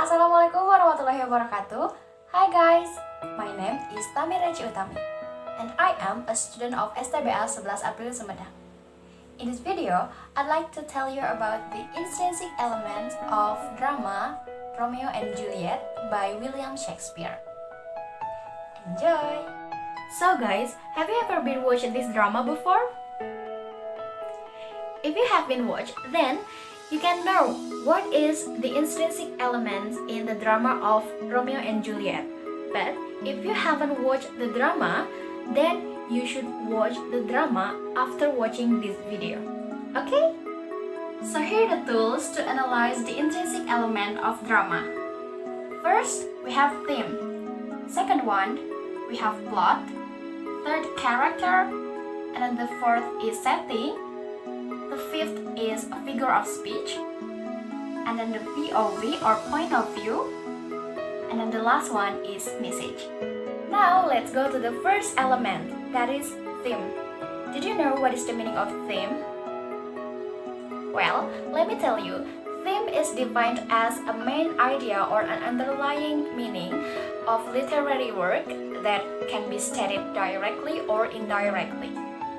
Assalamualaikum warahmatullahi wabarakatuh. Hi guys, my name is Tami Reci Utami and I am a student of Sebelas Sumedang. In this video, I'd like to tell you about the intrinsic elements of drama Romeo and Juliet by William Shakespeare. Enjoy! So guys, have you ever been watching this drama before? If you have been watched, then you can know what is the intrinsic elements in the drama of Romeo and Juliet. But if you haven't watched the drama, then you should watch the drama after watching this video. Okay? So here are the tools to analyze the intrinsic element of drama. First, we have theme. Second one, we have plot. Third, character. And then the fourth is setting. The fifth is a figure of speech, and then the POV or point of view, and then the last one is message. Now let's go to the first element, that is theme. Did you know what is the meaning of theme? Well, let me tell you, theme is defined as a main idea or an underlying meaning of literary work that can be stated directly or indirectly.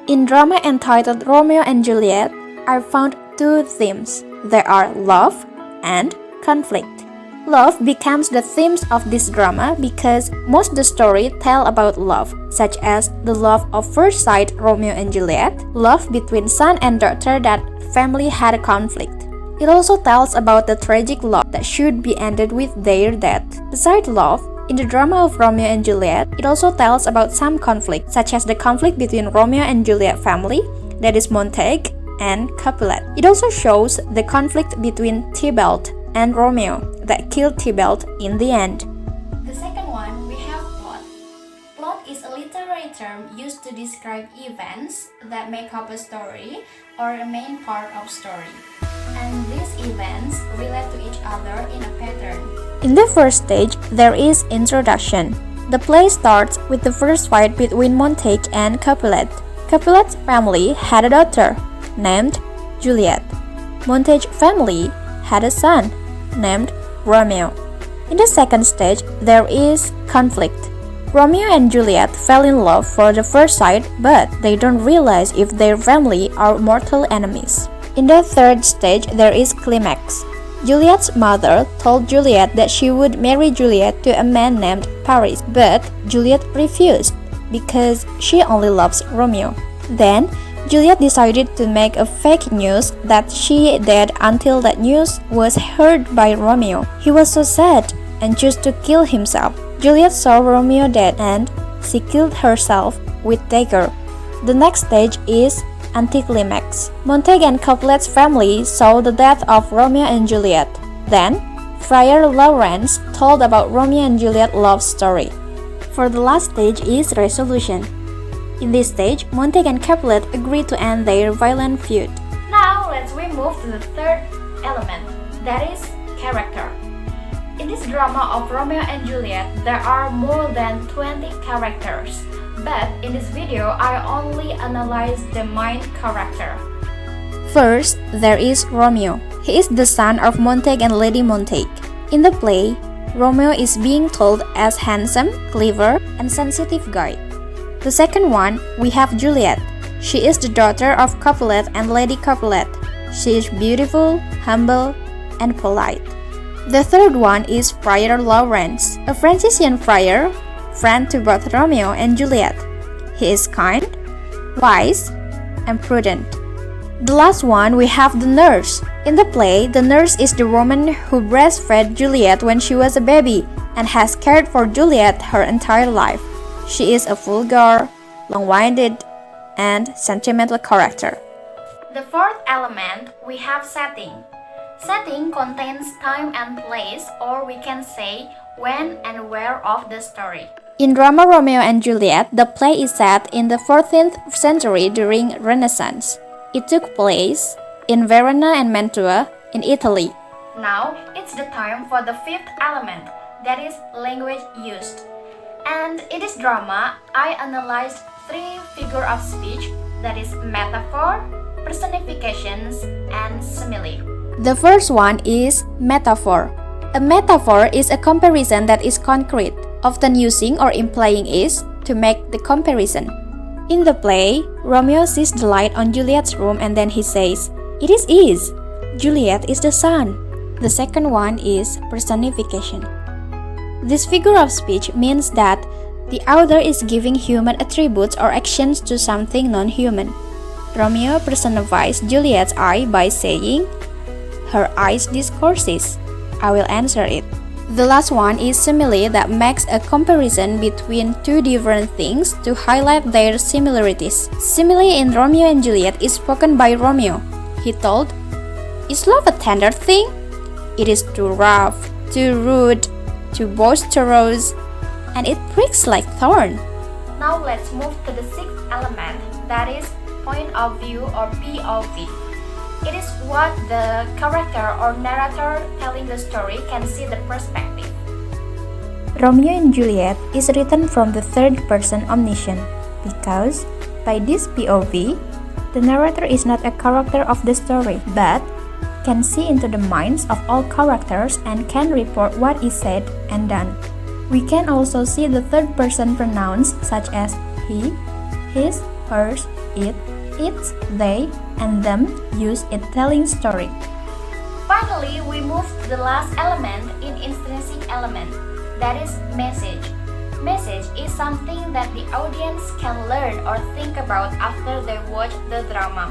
In drama entitled Romeo and Juliet, I found two themes. There are love and conflict. Love becomes the themes of this drama because most of the story tell about love, such as the love of first sight Romeo and Juliet, love between son and daughter that family had a conflict. It also tells about the tragic love that should be ended with their death. Besides love, in the drama of Romeo and Juliet, it also tells about some conflict, such as the conflict between Romeo and Juliet family, that is Montague, and Capulet. It also shows the conflict between Tybalt and Romeo that killed Tybalt in the end. The second one, we have plot. Plot is a literary term used to describe events that make up a story or a main part of story. And these events relate to each other in a pattern. In the first stage, there is introduction. The play starts with the first fight between Montague and Capulet. Capulet's family had a daughter named Juliet. Montague's family had a son named Romeo. In the second stage, there is conflict. Romeo and Juliet fell in love for the first sight, but they don't realize if their family are mortal enemies. In the third stage, there is climax. Juliet's mother told Juliet that she would marry Juliet to a man named Paris, but Juliet refused because she only loves Romeo. Then, Juliet decided to make a fake news that she dead until that news was heard by Romeo. He was so sad and chose to kill himself. Juliet saw Romeo dead and she killed herself with dagger. The next stage is anticlimax. Montague and Capulet's family saw the death of Romeo and Juliet. Then, Friar Lawrence told about Romeo and Juliet love story. For the last stage is resolution. In this stage, Montague and Capulet agree to end their violent feud. Now, let's move to the third element, that is character. In this drama of Romeo and Juliet, there are more than 20 characters. But in this video, I only analyze the main character. First, there is Romeo. He is the son of Montague and Lady Montague. In the play, Romeo is being told as handsome, clever, and sensitive guy. The second one, we have Juliet. She is the daughter of Capulet and Lady Capulet. She is beautiful, humble, and polite. The third one is Friar Lawrence, a Franciscan friar, friend to both Romeo and Juliet. He is kind, wise, and prudent. The last one, we have the nurse. In the play, the nurse is the woman who breastfed Juliet when she was a baby and has cared for Juliet her entire life. She is a vulgar, long-winded, and sentimental character. The fourth element, we have setting. Setting contains time and place, or we can say when and where of the story. In drama Romeo and Juliet, the play is set in the 14th century during Renaissance. It took place in Verona and Mantua in Italy. Now, it's the time for the fifth element, that is language used. And in this drama, I analyzed three figures of speech, that is metaphor, personifications, and simile. The first one is metaphor. A metaphor is a comparison that is concrete, often using or implying is to make the comparison. In the play, Romeo sees the light on Juliet's room and then he says, "It is. Juliet is the sun." The second one is personification. This figure of speech means that the author is giving human attributes or actions to something non-human. Romeo personifies Juliet's eye by saying, "Her eyes discourses. I will answer it." The last one is simile that makes a comparison between two different things to highlight their similarities. Simile in Romeo and Juliet is spoken by Romeo. He told, "Is love a tender thing? It is too rough, too rude, too boisterous, and it pricks like thorn." Now let's move to the sixth element, that is point of view or POV. It is what the character or narrator telling the story can see the perspective. Romeo and Juliet is written from the third person omniscient because by this POV, the narrator is not a character of the story but can see into the minds of all characters and can report what is said and done. We can also see the third person pronouns such as he, his, hers, it, its, they, and them used in telling story. Finally, we move to the last element in intrinsic element, that is message. Message is something that the audience can learn or think about after they watch the drama.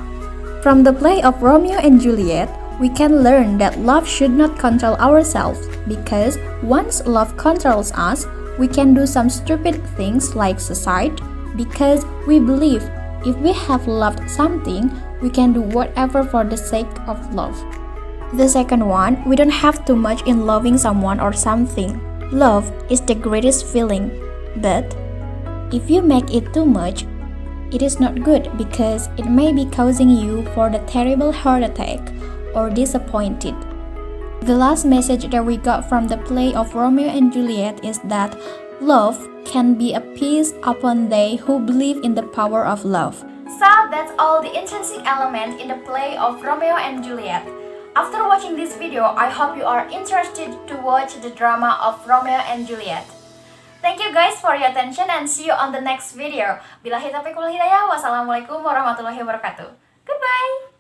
From the play of Romeo and Juliet, we can learn that love should not control ourselves because once love controls us, we can do some stupid things like suicide because we believe if we have loved something, we can do whatever for the sake of love. The second one, we don't have too much in loving someone or something. Love is the greatest feeling, but if you make it too much, it is not good because it may be causing you for the terrible heart attack or disappointed. The last message that we got from the play of Romeo and Juliet is that love can be a peace upon they who believe in the power of love. So that's all the intrinsic element in the play of Romeo and Juliet. After watching this video, I hope you are interested to watch the drama of Romeo and Juliet. Thank you guys for your attention and see you on the next video. Billahi taufiq wal hidayah. Wassalamualaikum warahmatullahi wabarakatuh. Goodbye!